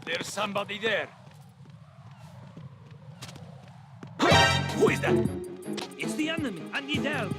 There's somebody there. Who is that? It's the enemy. I need help.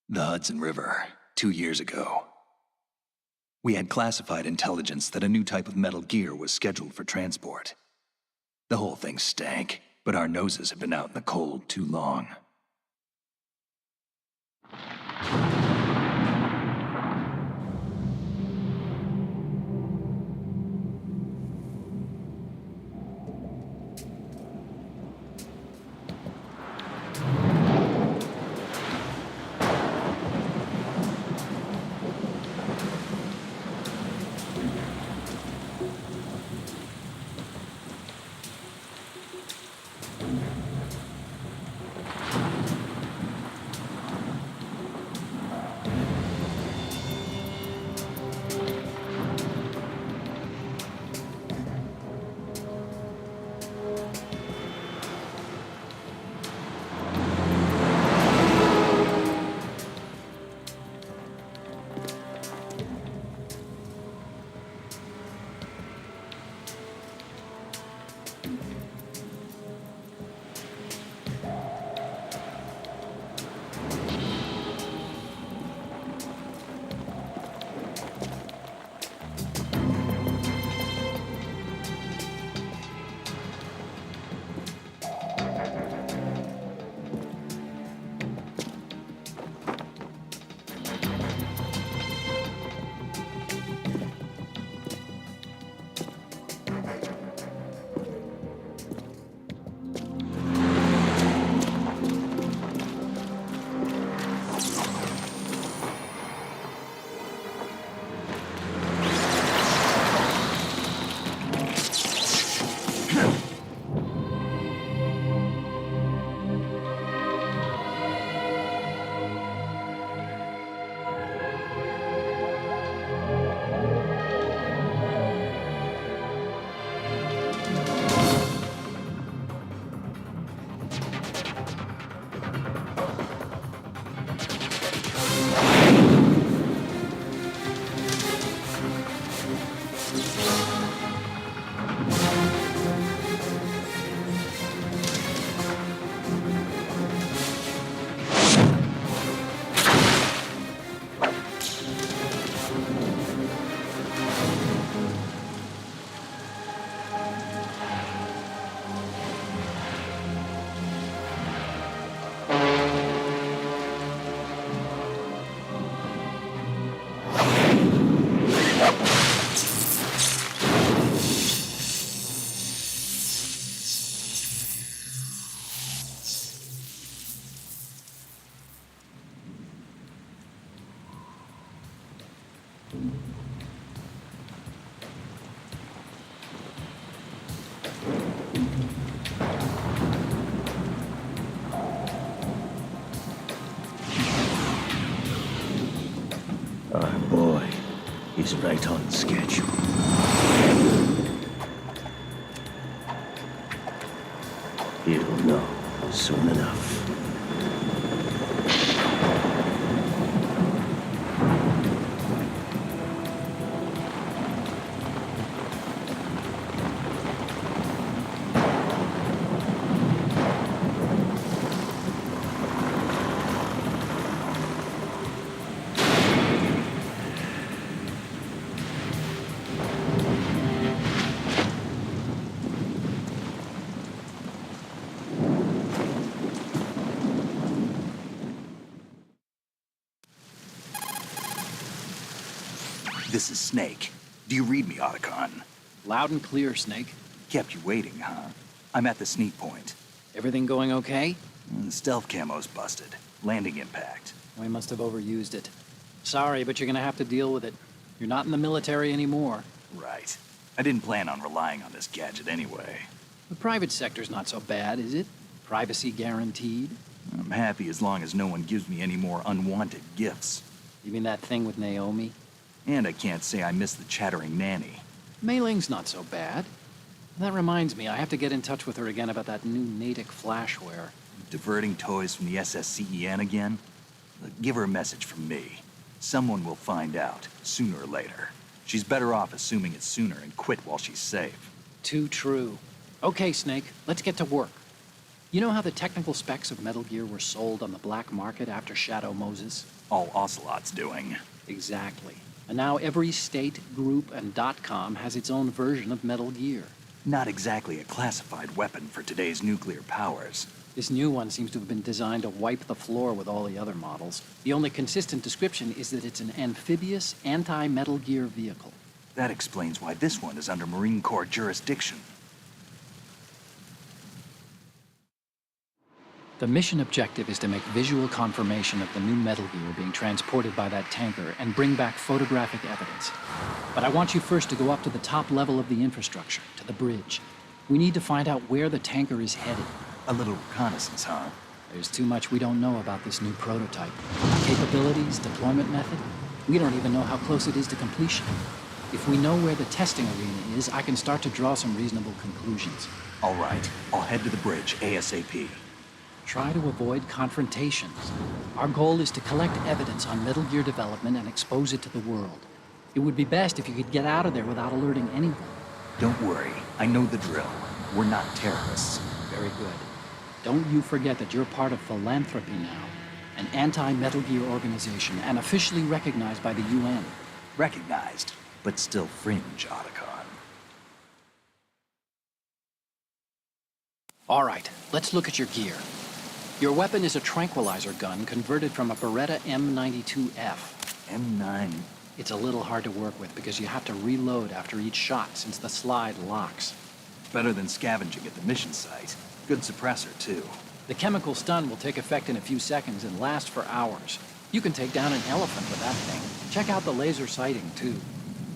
The Hudson River, 2 years ago. We had classified intelligence that a new type of metal gear was scheduled for transport. The whole thing stank, but our noses had been out in the cold too long. Our boy is right on schedule. He'll know soon enough. This is Snake. Do you read me, Otacon? Loud and clear, Snake. Kept you waiting, huh? I'm at the sneak point. Everything going okay? The stealth camo's busted. Landing impact. We must have overused it. Sorry, but you're gonna have to deal with it. You're not in the military anymore. Right. I didn't plan on relying on this gadget anyway. The private sector's not so bad, is it? Privacy guaranteed? I'm happy as long as no one gives me any more unwanted gifts. You mean that thing with Naomi? And I can't say I miss the chattering nanny. Mei Ling's not so bad. That reminds me, I have to get in touch with her again about that new Natick flashware. Diverting toys from the SSCEN again? Give her a message from me. Someone will find out, sooner or later. She's better off assuming it sooner and quit while she's safe. Too true. Okay, Snake, let's get to work. You know how the technical specs of Metal Gear were sold on the black market after Shadow Moses? All Ocelot's doing. Exactly. And now every state, group, and .com has its own version of Metal Gear. Not exactly a classified weapon for today's nuclear powers. This new one seems to have been designed to wipe the floor with all the other models. The only consistent description is that it's an amphibious, anti-Metal Gear vehicle. That explains why this one is under Marine Corps jurisdiction. The mission objective is to make visual confirmation of the new Metal Gear being transported by that tanker and bring back photographic evidence. But I want you first to go up to the top level of the infrastructure, to the bridge. We need to find out where the tanker is headed. A little reconnaissance, huh? There's too much we don't know about this new prototype. Capabilities, deployment method. We don't even know how close it is to completion. If we know where the testing arena is, I can start to draw some reasonable conclusions. All right, I'll head to the bridge ASAP. Try to avoid confrontations. Our goal is to collect evidence on Metal Gear development and expose it to the world. It would be best if you could get out of there without alerting anyone. Don't worry, I know the drill. We're not terrorists. Very good. Don't you forget that you're part of Philanthropy now, an anti-Metal Gear organization and officially recognized by the UN. Recognized, but still fringe, Otacon. All right, let's look at your gear. Your weapon is a tranquilizer gun converted from a Beretta M92F. M9. It's a little hard to work with because you have to reload after each shot since the slide locks. Better than scavenging at the mission site. Good suppressor, too. The chemical stun will take effect in a few seconds and last for hours. You can take down an elephant with that thing. Check out the laser sighting, too.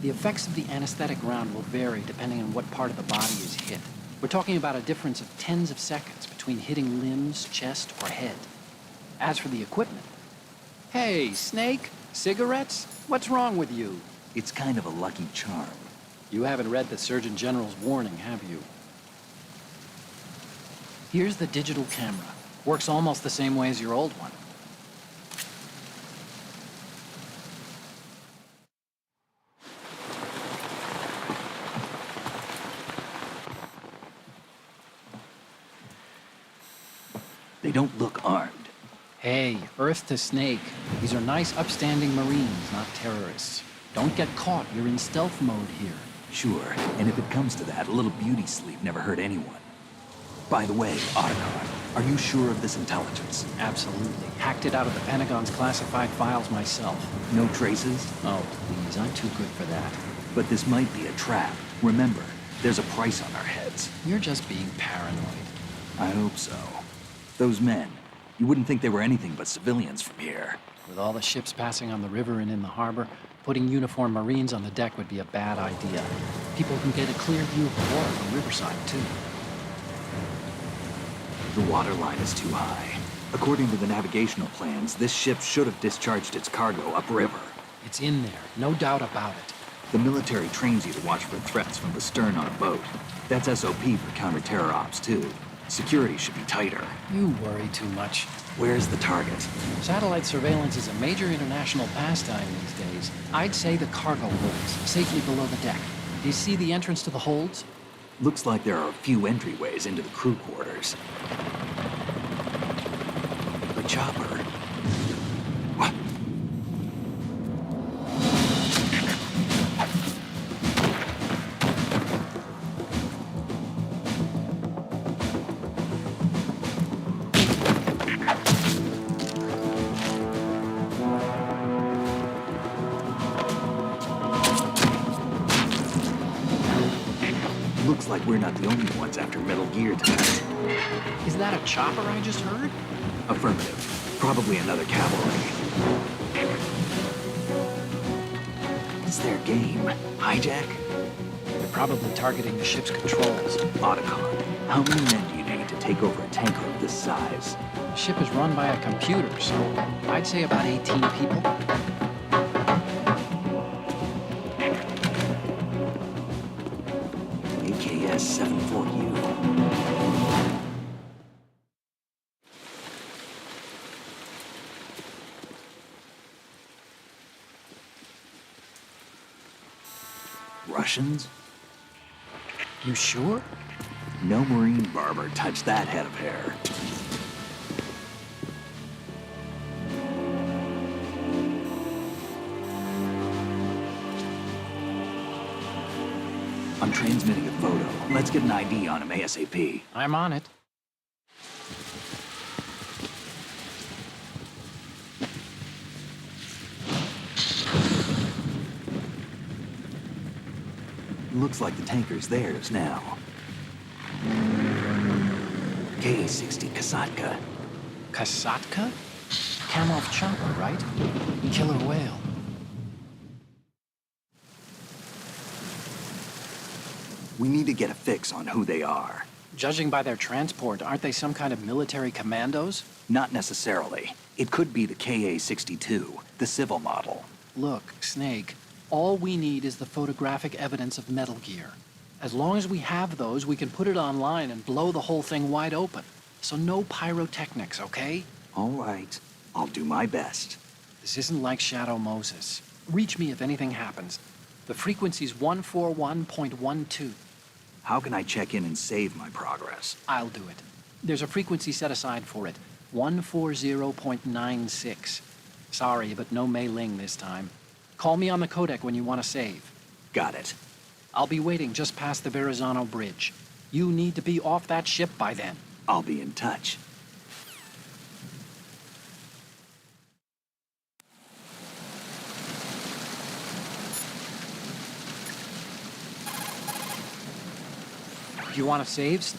The effects of the anesthetic round will vary depending on what part of the body is hit. We're talking about a difference of tens of seconds between hitting limbs, chest, or head. As for the equipment... Hey, Snake, cigarettes? What's wrong with you? It's kind of a lucky charm. You haven't read the Surgeon General's warning, have you? Here's the digital camera. Works almost the same way as your old one. They don't look armed. Hey, Earth to Snake. These are nice, upstanding Marines, not terrorists. Don't get caught. You're in stealth mode here. Sure, and if it comes to that, a little beauty sleep never hurt anyone. By the way, Otacon, are you sure of this intelligence? Absolutely. Hacked it out of the Pentagon's classified files myself. No traces? Oh, please, I'm too good for that. But this might be a trap. Remember, there's a price on our heads. You're just being paranoid. I hope so. Those men, you wouldn't think they were anything but civilians from here. With all the ships passing on the river and in the harbor, putting uniformed Marines on the deck would be a bad idea. People can get a clear view of the water from Riverside, too. The water line is too high. According to the navigational plans, this ship should have discharged its cargo upriver. It's in there, no doubt about it. The military trains you to watch for threats from the stern on a boat. That's SOP for counter-terror ops, too. Security should be tighter. You worry too much. Where's the target? Satellite surveillance is a major international pastime these days. I'd say the cargo holds, safely below the deck. Do you see the entrance to the holds? Looks like there are a few entryways into the crew quarters. The chopper. What? Looks like we're not the only ones after Metal Gear tonight. Is that a chopper I just heard? Affirmative. Probably another cavalry. What's their game? Hijack? They're probably targeting the ship's controls. Otacon. How many men do you need to take over a tanker of this size? The ship is run by a computer, so I'd say about 18 people. AKS 74U. Russians? You sure? No Marine barber touched that head of hair. I'm transmitting a photo. Let's get an ID on him ASAP. I'm on it. Looks like the tanker's theirs now. Ka-60 Kasatka. Kasatka? Kamov chopper, right? Killer whale. We need to get a fix on who they are. Judging by their transport, aren't they some kind of military commandos? Not necessarily. It could be the Ka-62, the civil model. Look, Snake, all we need is the photographic evidence of Metal Gear. As long as we have those, we can put it online and blow the whole thing wide open. So no pyrotechnics, okay? All right. I'll do my best. This isn't like Shadow Moses. Reach me if anything happens. The frequency's 141.12. How can I check in and save my progress? I'll do it. There's a frequency set aside for it. 140.96. Sorry, but no Mei Ling this time. Call me on the codec when you want to save. Got it. I'll be waiting just past the Verrazano Bridge. You need to be off that ship by then. I'll be in touch. You want to save?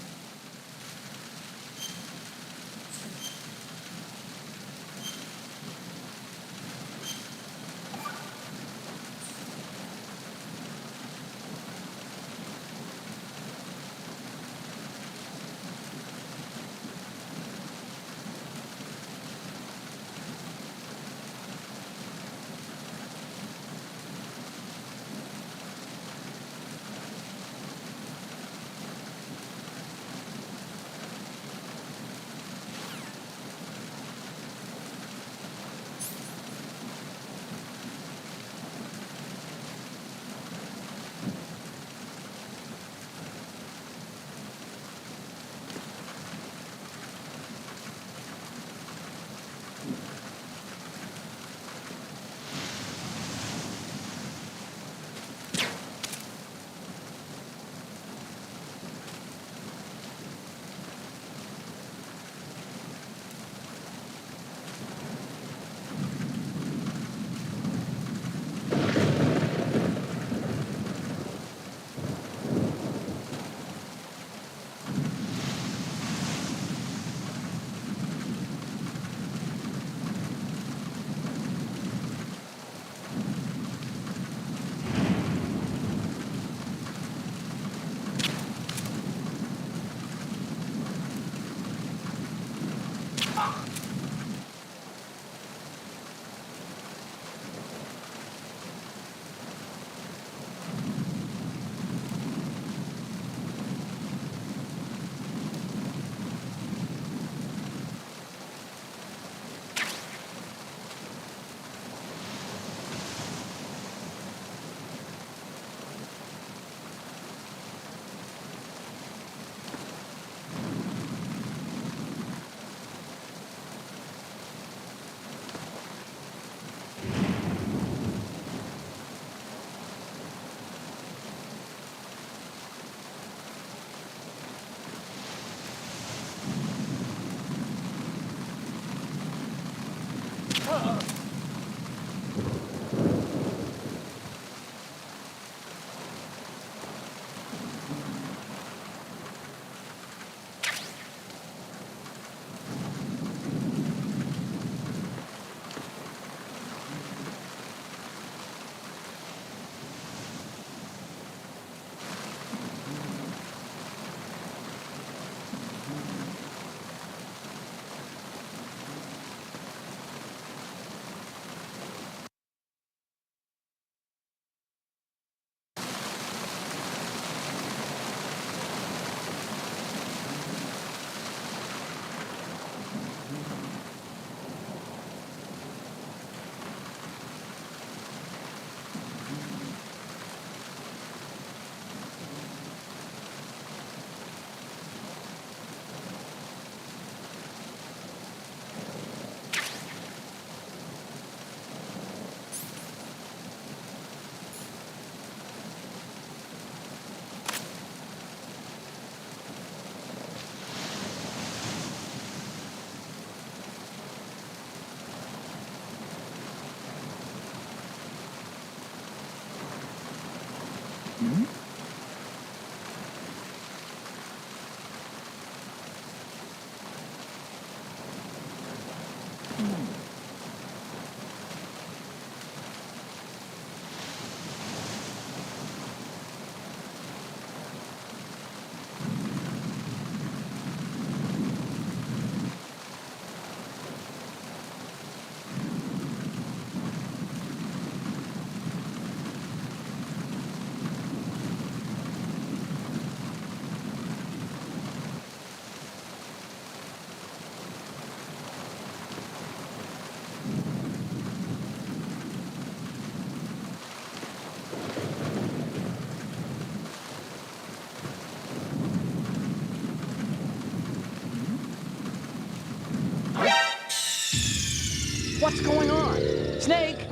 What's going on? Snake!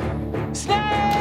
Snake!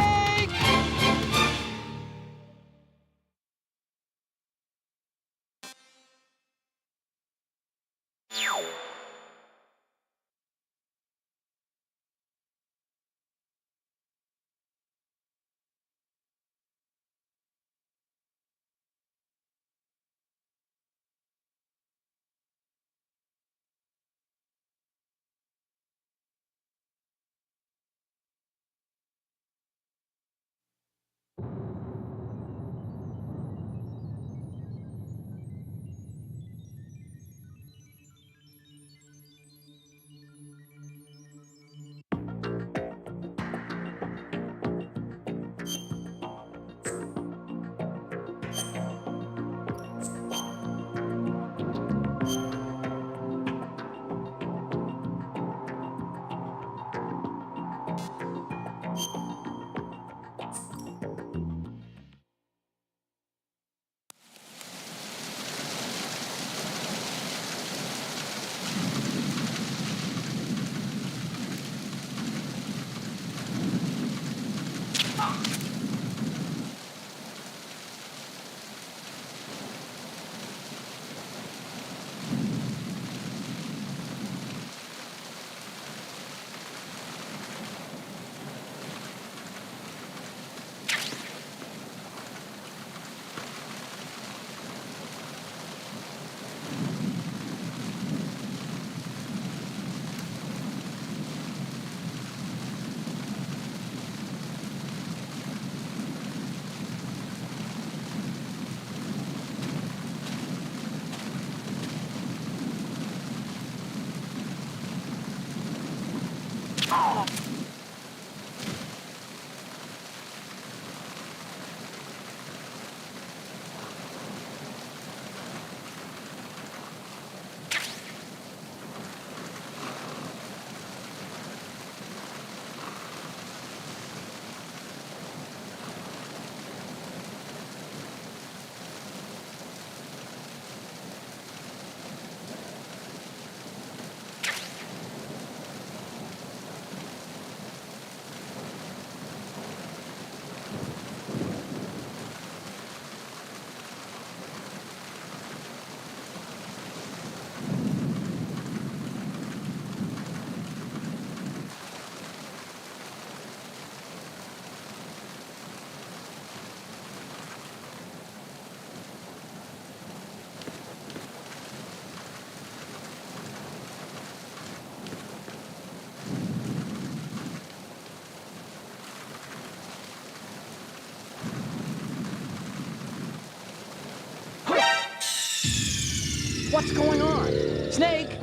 What's going on? Snake!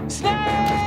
Snake!